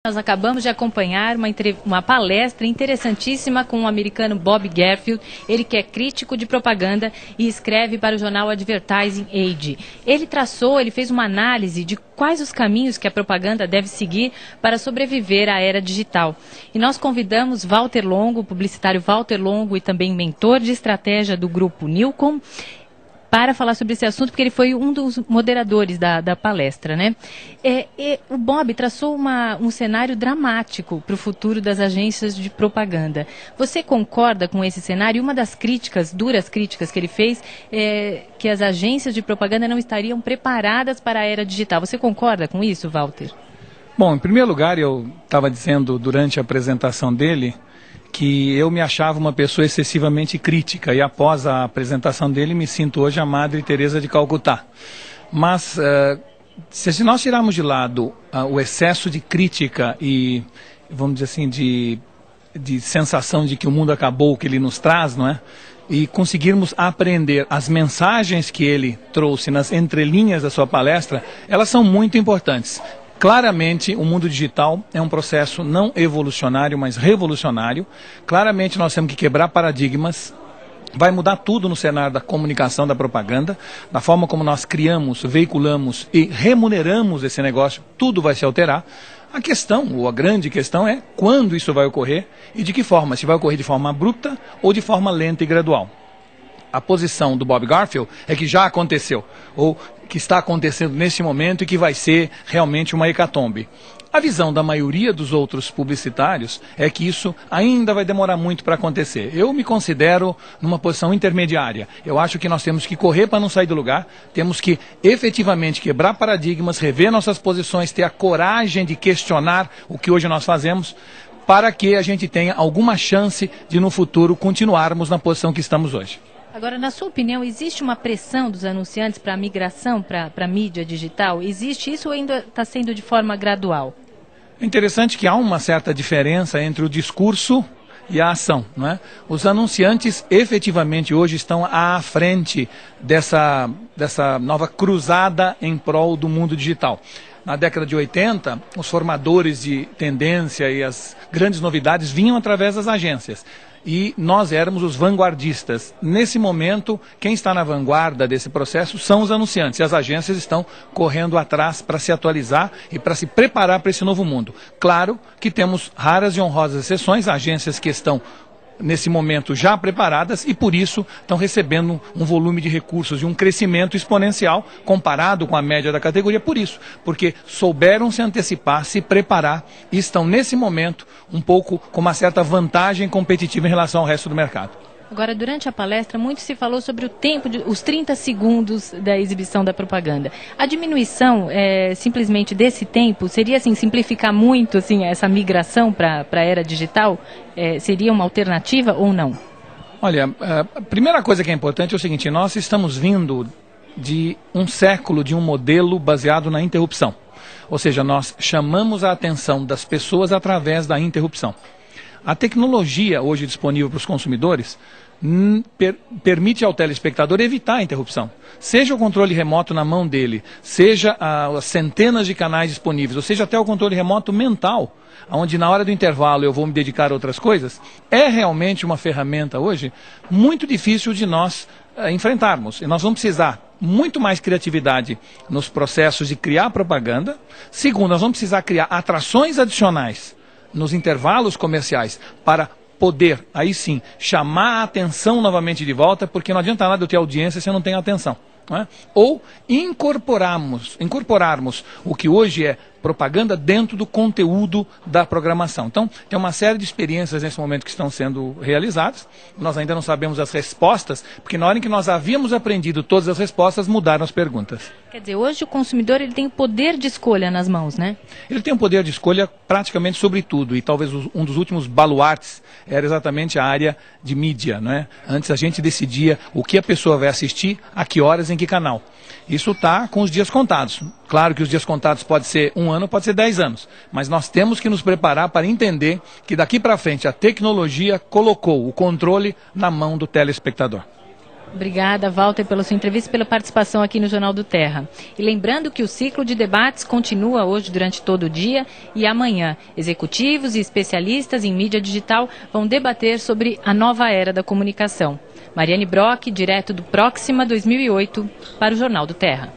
Nós acabamos de acompanhar uma palestra interessantíssima com o americano Bob Garfield, ele que é crítico de propaganda e escreve para o jornal Advertising Age. Ele fez uma análise de quais os caminhos que a propaganda deve seguir para sobreviver à era digital. E nós convidamos Walter Longo, o publicitário Walter Longo e também mentor de estratégia do grupo Newcom, para falar sobre esse assunto, porque ele foi um dos moderadores da palestra, né? O Bob traçou um cenário dramático para o futuro das agências de propaganda. Você concorda com esse cenário? E uma das duras críticas que ele fez é que as agências de propaganda não estariam preparadas para a era digital. Você concorda com isso, Walter? Bom, em primeiro lugar, eu estava dizendo durante a apresentação dele que eu me achava uma pessoa excessivamente crítica e após a apresentação dele me sinto hoje a Madre Teresa de Calcutá. Mas se nós tirarmos de lado o excesso de crítica e, vamos dizer assim, de sensação de que o mundo acabou que ele nos traz, não é? E conseguirmos aprender as mensagens que ele trouxe nas entrelinhas da sua palestra, elas são muito importantes. Claramente, o mundo digital é um processo não evolucionário, mas revolucionário. Claramente, nós temos que quebrar paradigmas. Vai mudar tudo no cenário da comunicação, da propaganda, da forma como nós criamos, veiculamos e remuneramos esse negócio, tudo vai se alterar. A questão, ou a grande questão é quando isso vai ocorrer e de que forma, se vai ocorrer de forma abrupta ou de forma lenta e gradual. A posição do Bob Garfield é que já aconteceu, ou que está acontecendo neste momento e que vai ser realmente uma hecatombe. A visão da maioria dos outros publicitários é que isso ainda vai demorar muito para acontecer. Eu me considero numa posição intermediária. Eu acho que nós temos que correr para não sair do lugar, temos que efetivamente quebrar paradigmas, rever nossas posições, ter a coragem de questionar o que hoje nós fazemos, para que a gente tenha alguma chance de no futuro continuarmos na posição que estamos hoje. Agora, na sua opinião, existe uma pressão dos anunciantes para a migração para a mídia digital? Existe isso ou ainda está sendo de forma gradual? É interessante que há uma certa diferença entre o discurso e a ação, não é? Os anunciantes efetivamente hoje estão à frente dessa nova cruzada em prol do mundo digital. Na década de 80, os formadores de tendência e as grandes novidades vinham através das agências. E nós éramos os vanguardistas. Nesse momento, quem está na vanguarda desse processo são os anunciantes. E as agências estão correndo atrás para se atualizar e para se preparar para esse novo mundo. Claro que temos raras e honrosas exceções, agências que estão nesse momento já preparadas e por isso estão recebendo um volume de recursos e um crescimento exponencial comparado com a média da categoria, porque souberam se antecipar, se preparar e estão nesse momento um pouco com uma certa vantagem competitiva em relação ao resto do mercado. Agora, durante a palestra, muito se falou sobre o tempo, os 30 segundos da exibição da propaganda. A diminuição simplesmente desse tempo seria assim, simplificar muito assim, essa migração para a era digital? Seria uma alternativa ou não? Olha, a primeira coisa que é importante é o seguinte, nós estamos vindo de um século de um modelo baseado na interrupção. Ou seja, nós chamamos a atenção das pessoas através da interrupção. A tecnologia hoje disponível para os consumidores permite ao telespectador evitar a interrupção. Seja o controle remoto na mão dele, seja as centenas de canais disponíveis, ou seja até o controle remoto mental, onde na hora do intervalo eu vou me dedicar a outras coisas, é realmente uma ferramenta hoje muito difícil de nós enfrentarmos. E nós vamos precisar muito mais criatividade nos processos de criar propaganda. Segundo, nós vamos precisar criar atrações adicionais nos intervalos comerciais para poder, aí sim, chamar a atenção novamente de volta, porque não adianta nada eu ter audiência se eu não tenho atenção. Não é? Ou incorporarmos o que hoje é propaganda dentro do conteúdo da programação. Então, tem uma série de experiências nesse momento que estão sendo realizadas. Nós ainda não sabemos as respostas, porque na hora em que nós havíamos aprendido todas as respostas, mudaram as perguntas. Quer dizer, hoje o consumidor ele tem o poder de escolha nas mãos, né? Ele tem um poder de escolha praticamente sobre tudo, e talvez um dos últimos baluartes era exatamente a área de mídia, não é? Antes a gente decidia o que a pessoa vai assistir, a que horas, em que canal. Isso está com os dias contados. Claro que os dias contados pode ser 1 ano, pode ser 10 anos. Mas nós temos que nos preparar para entender que daqui para frente a tecnologia colocou o controle na mão do telespectador. Obrigada, Walter, pela sua entrevista e pela participação aqui no Jornal do Terra. E lembrando que o ciclo de debates continua hoje durante todo o dia e amanhã. Executivos e especialistas em mídia digital vão debater sobre a nova era da comunicação. Mariane Brock, direto do Próxima 2008, para o Jornal do Terra.